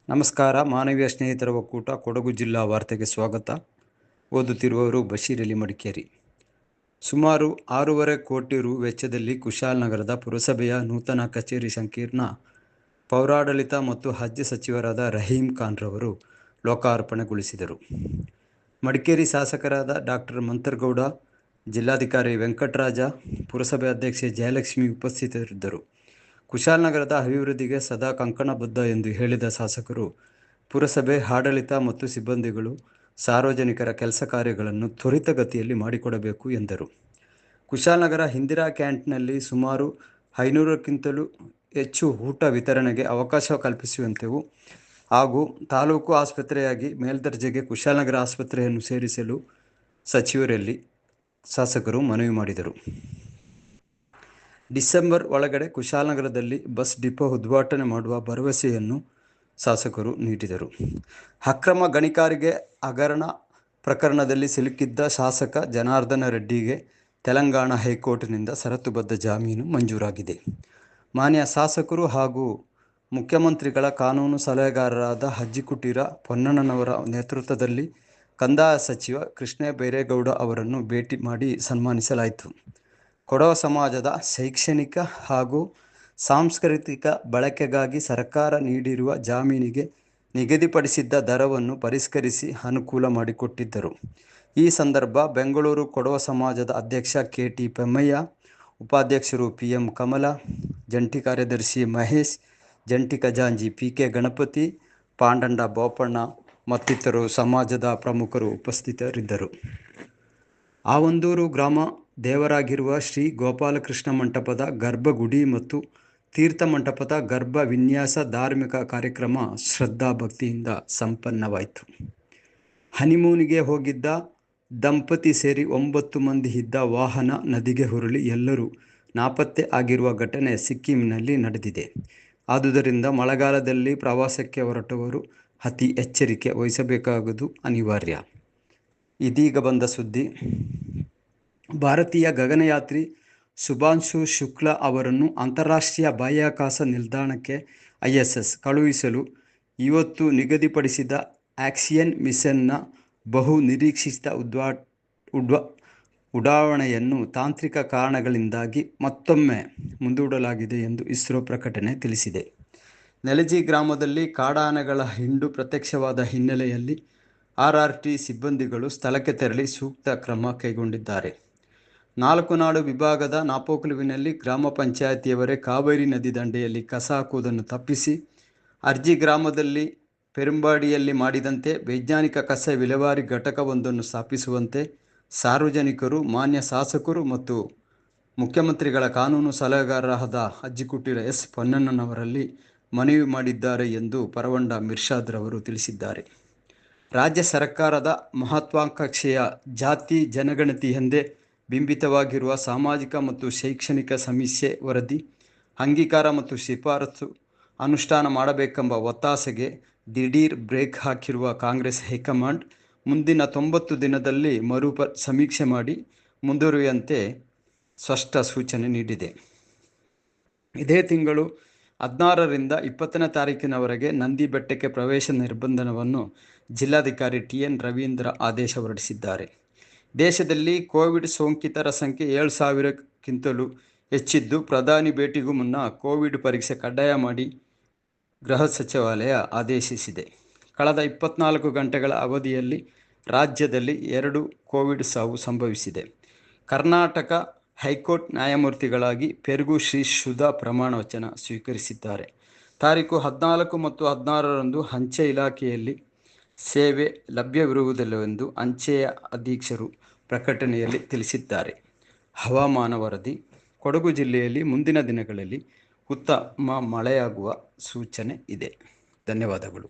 ನಮಸ್ಕಾರ. ಮಾನವೀಯ ಸ್ನೇಹಿತರ ಒಕ್ಕೂಟ ಕೊಡಗು ಜಿಲ್ಲಾ ವಾರ್ತೆಗೆ ಸ್ವಾಗತ. ಓದುತ್ತಿರುವವರು ಬಶೀರ್ ಅಲಿ ಮಡಿಕೇರಿ. ಸುಮಾರು 6.5 ಕೋಟಿ ರು ವೆಚ್ಚದಲ್ಲಿ ಕುಶಾಲನಗರದ ಪುರಸಭೆಯ ನೂತನ ಕಚೇರಿ ಸಂಕೀರ್ಣ ಪೌರಾಡಳಿತ ಮತ್ತು ಹಜ್ ಸಚಿವರಾದ ರಹೀಂ ಖಾನ್ ರವರು ಲೋಕಾರ್ಪಣೆಗೊಳಿಸಿದರು. ಮಡಿಕೇರಿ ಶಾಸಕರಾದ ಡಾಕ್ಟರ್ ಮಂಥರ್ಗೌಡ, ಜಿಲ್ಲಾಧಿಕಾರಿ ವೆಂಕಟರಾಜ, ಪುರಸಭೆ ಅಧ್ಯಕ್ಷೆ ಜಯಲಕ್ಷ್ಮಿ ಉಪಸ್ಥಿತರಿದ್ದರು. ಕುಶಾಲನಗರದ ಅಭಿವೃದ್ಧಿಗೆ ಸದಾ ಕಂಕಣಬದ್ಧ ಎಂದು ಹೇಳಿದ ಶಾಸಕರು, ಪುರಸಭೆ ಆಡಳಿತ ಮತ್ತು ಸಿಬ್ಬಂದಿಗಳು ಸಾರ್ವಜನಿಕರ ಕೆಲಸ ಕಾರ್ಯಗಳನ್ನು ತ್ವರಿತಗತಿಯಲ್ಲಿ ಮಾಡಿಕೊಡಬೇಕು ಎಂದರು. ಕುಶಾಲನಗರ ಇಂದಿರಾ ಕ್ಯಾಂಟೀನ್ನಲ್ಲಿ ಸುಮಾರು 500ಕ್ಕಿಂತಲೂ ಹೆಚ್ಚು ಊಟ ವಿತರಣೆಗೆ ಅವಕಾಶ ಕಲ್ಪಿಸುವಂತೆಯೂ ಹಾಗೂ ತಾಲೂಕು ಆಸ್ಪತ್ರೆಯಾಗಿ ಮೇಲ್ದರ್ಜೆಗೆ ಕುಶಾಲನಗರ ಆಸ್ಪತ್ರೆಯನ್ನು ಸೇರಿಸಲು ಸಚಿವರಲ್ಲಿ ಶಾಸಕರು ಮನವಿ ಮಾಡಿದರು. ಡಿಸೆಂಬರ್ ಒಳಗಡೆ ಕುಶಾಲನಗರದಲ್ಲಿ ಬಸ್ ಡಿಪೋ ಉದ್ಘಾಟನೆ ಮಾಡುವ ಭರವಸೆಯನ್ನು ಶಾಸಕರು ನೀಡಿದರು. ಅಕ್ರಮ ಗಣಿಗಾರಿಕೆ ಹಗರಣ ಪ್ರಕರಣದಲ್ಲಿ ಸಿಲುಕಿದ್ದ ಶಾಸಕ ಜನಾರ್ದನ ರೆಡ್ಡಿಗೆ ತೆಲಂಗಾಣ ಹೈಕೋರ್ಟ್ನಿಂದ ಷರತ್ತುಬದ್ಧ ಜಾಮೀನು ಮಂಜೂರಾಗಿದೆ. ಮಾನ್ಯ ಶಾಸಕರು ಹಾಗೂ ಮುಖ್ಯಮಂತ್ರಿಗಳ ಕಾನೂನು ಸಲಹೆಗಾರರಾದ ಅಜ್ಜಿಕುಟೀರ ಪೊನ್ನಣ್ಣನವರ ನೇತೃತ್ವದಲ್ಲಿ ಕಂದಾಯ ಸಚಿವ ಕೃಷ್ಣ ಬೈರೇಗೌಡ ಅವರನ್ನು ಭೇಟಿ ಮಾಡಿ ಸನ್ಮಾನಿಸಲಾಯಿತು. ಕೊಡವ ಸಮಾಜದ ಶೈಕ್ಷಣಿಕ ಹಾಗೂ ಸಾಂಸ್ಕೃತಿಕ ಬಳಕೆಗಾಗಿ ಸರ್ಕಾರ ನೀಡಿರುವ ಜಾಮೀನಿಗೆ ನಿಗದಿಪಡಿಸಿದ್ದ ದರವನ್ನು ಪರಿಷ್ಕರಿಸಿ ಅನುಕೂಲ ಮಾಡಿಕೊಟ್ಟಿದ್ದರು. ಈ ಸಂದರ್ಭ ಬೆಂಗಳೂರು ಕೊಡವ ಸಮಾಜದ ಅಧ್ಯಕ್ಷ ಕೆ.ಟಿ. ಪೆಮ್ಮಯ್ಯ, ಉಪಾಧ್ಯಕ್ಷರು ಪಿ.ಎಂ. ಕಮಲ, ಜಂಟಿ ಕಾರ್ಯದರ್ಶಿ ಮಹೇಶ್, ಜಂಟಿ ಖಜಾಂಚಿ ಪಿ.ಕೆ. ಗಣಪತಿ, ಪಾಂಡಂಡ ಬೋಪಣ್ಣ ಮತ್ತಿತರರು ಸಮಾಜದ ಪ್ರಮುಖರು ಉಪಸ್ಥಿತರಿದ್ದರು. ಆವಂದೂರು ಗ್ರಾಮ ದೇವರಾಗಿರುವ ಶ್ರೀ ಗೋಪಾಲಕೃಷ್ಣ ಮಂಟಪದ ಗರ್ಭಗುಡಿ ಮತ್ತು ತೀರ್ಥ ಮಂಟಪದ ಗರ್ಭ ವಿನ್ಯಾಸ ಧಾರ್ಮಿಕ ಕಾರ್ಯಕ್ರಮ ಶ್ರದ್ಧಾ ಭಕ್ತಿಯಿಂದ ಸಂಪನ್ನವಾಯಿತು. ಹನಿಮೂನಿಗೆ ಹೋಗಿದ್ದ ದಂಪತಿ ಸೇರಿ 9 ಮಂದಿ ಇದ್ದ ವಾಹನ ನದಿಗೆ ಉರುಳಿ ಎಲ್ಲರೂ ನಾಪತ್ತೆ ಆಗಿರುವ ಘಟನೆ ಸಿಕ್ಕಿಂನಲ್ಲಿ ನಡೆದಿದೆ. ಆದುದರಿಂದ ಮಳೆಗಾಲದಲ್ಲಿ ಪ್ರವಾಸಕ್ಕೆ ಹೊರಟವರು ಅತಿ ಎಚ್ಚರಿಕೆ ವಹಿಸಬೇಕಾಗುವುದು ಅನಿವಾರ್ಯ. ಇದೀಗ ಬಂದ ಸುದ್ದಿ. ಭಾರತೀಯ ಗಗನಯಾತ್ರಿ ಶುಭಾಂಶು ಶುಕ್ಲಾ ಅವರನ್ನು ಅಂತಾರಾಷ್ಟ್ರೀಯ ಬಾಹ್ಯಾಕಾಶ ನಿಲ್ದಾಣಕ್ಕೆ ISS ಕಳುಹಿಸಲು ಇವತ್ತು ನಿಗದಿಪಡಿಸಿದ ಆಕ್ಸಿಯನ್ ಮಿಷನ್ನ ಬಹು ನಿರೀಕ್ಷಿತ ಉಡಾವಣೆಯನ್ನು ತಾಂತ್ರಿಕ ಕಾರಣಗಳಿಂದಾಗಿ ಮತ್ತೊಮ್ಮೆ ಮುಂದೂಡಲಾಗಿದೆ ಎಂದು ಇಸ್ರೋ ಪ್ರಕಟಣೆ ತಿಳಿಸಿದೆ. ನೆಲಜಿ ಗ್ರಾಮದಲ್ಲಿ ಕಾಡಾನೆಗಳ ಹಿಂಡು ಪ್ರತ್ಯಕ್ಷವಾದ ಹಿನ್ನೆಲೆಯಲ್ಲಿ RRT ಸಿಬ್ಬಂದಿಗಳು ಸ್ಥಳಕ್ಕೆ ತೆರಳಿ ಸೂಕ್ತ ಕ್ರಮ ಕೈಗೊಂಡಿದ್ದಾರೆ. ನಾಲ್ಕುನಾಡು ವಿಭಾಗದ ನಾಪೋಕ್ಲುವಿನಲ್ಲಿ ಗ್ರಾಮ ಪಂಚಾಯಿತಿಯವರೇ ಕಾವೇರಿ ನದಿ ದಂಡೆಯಲ್ಲಿ ಕಸ ಹಾಕುವುದನ್ನು ತಪ್ಪಿಸಿ ಅರ್ಜಿ ಗ್ರಾಮದಲ್ಲಿ ಪೆರುಂಬಾಡಿಯಲ್ಲಿ ಮಾಡಿದಂತೆ ವೈಜ್ಞಾನಿಕ ಕಸ ವಿಲೇವಾರಿ ಘಟಕವೊಂದನ್ನು ಸ್ಥಾಪಿಸುವಂತೆ ಸಾರ್ವಜನಿಕರು ಮಾನ್ಯ ಶಾಸಕರು ಮತ್ತು ಮುಖ್ಯಮಂತ್ರಿಗಳ ಕಾನೂನು ಸಲಹೆಗಾರರಾದ ಅಜ್ಜಿಕುಟೀರ ಎಸ್. ಪೊನ್ನಣ್ಣನವರಲ್ಲಿ ಮನವಿ ಮಾಡಿದ್ದಾರೆ ಎಂದು ಪರವಂಡ ಮಿರ್ಷಾದ್ ರವರು ತಿಳಿಸಿದ್ದಾರೆ. ರಾಜ್ಯ ಸರ್ಕಾರದ ಮಹತ್ವಾಕಾಂಕ್ಷೆಯ ಜಾತಿ ಜನಗಣತಿ ಎಂದೇ ಬಿಂಬಿತವಾಗಿರುವ ಸಾಮಾಜಿಕ ಮತ್ತು ಶೈಕ್ಷಣಿಕ ಸಮೀಕ್ಷೆ ವರದಿ ಅಂಗೀಕಾರ ಮತ್ತು ಶಿಫಾರಸು ಅನುಷ್ಠಾನ ಮಾಡಬೇಕೆಂಬ ಒತ್ತಾಸೆಗೆ ದಿಢೀರ್ ಬ್ರೇಕ್ ಹಾಕಿರುವ ಕಾಂಗ್ರೆಸ್ ಹೈಕಮಾಂಡ್ ಮುಂದಿನ 90 ದಿನದಲ್ಲಿ ಸಮೀಕ್ಷೆ ಮಾಡಿ ಮುಂದುವರಿಯುವಂತೆ ಸ್ಪಷ್ಟ ಸೂಚನೆ ನೀಡಿದೆ. ಇದೇ ತಿಂಗಳು 16ರಿಂದ 20ನೇ ತಾರೀಕಿನವರೆಗೆ ನಂದಿ ಬೆಟ್ಟಕ್ಕೆ ಪ್ರವೇಶ ನಿರ್ಬಂಧವನ್ನು ಜಿಲ್ಲಾಧಿಕಾರಿ TN ರವೀಂದ್ರ ಆದೇಶ ಹೊರಡಿಸಿದ್ದಾರೆ. ದೇಶದಲ್ಲಿ ಕೋವಿಡ್ ಸೋಂಕಿತರ ಸಂಖ್ಯೆ 7,000ಕ್ಕಿಂತಲೂ ಹೆಚ್ಚಿದ್ದು, ಪ್ರಧಾನಿ ಭೇಟಿಗೂ ಮುನ್ನ ಕೋವಿಡ್ ಪರೀಕ್ಷೆ ಕಡ್ಡಾಯ ಮಾಡಿ ಗೃಹ ಸಚಿವಾಲಯ ಆದೇಶಿಸಿದೆ. ಕಳೆದ 24 ಗಂಟೆಗಳ ಅವಧಿಯಲ್ಲಿ ರಾಜ್ಯದಲ್ಲಿ 2 ಕೋವಿಡ್ ಸಾವು ಸಂಭವಿಸಿದೆ. ಕರ್ನಾಟಕ ಹೈಕೋರ್ಟ್ ನ್ಯಾಯಮೂರ್ತಿಗಳಾಗಿ ಪೆರ್ಗು ಶ್ರೀ ಸುಧಾ ಪ್ರಮಾಣ ವಚನ ಸ್ವೀಕರಿಸಿದ್ದಾರೆ. ತಾರೀಖು 14 ಮತ್ತು 16ರಂದು ಅಂಚೆ ಇಲಾಖೆಯಲ್ಲಿ ಸೇವೆ ಲಭ್ಯವಿರುವುದಿಲ್ಲವೆಂದು ಅಂಚೆಯ ಅಧೀಕ್ಷಕರು ಪ್ರಕಟಣೆಯಲ್ಲಿ ತಿಳಿಸಿದ್ದಾರೆ. ಹವಾಮಾನ ವರದಿ. ಕೊಡಗು ಜಿಲ್ಲೆಯಲ್ಲಿ ಮುಂದಿನ ದಿನಗಳಲ್ಲಿ ಉತ್ತಮ ಮಳೆಯಾಗುವ ಸೂಚನೆ ಇದೆ. ಧನ್ಯವಾದಗಳು.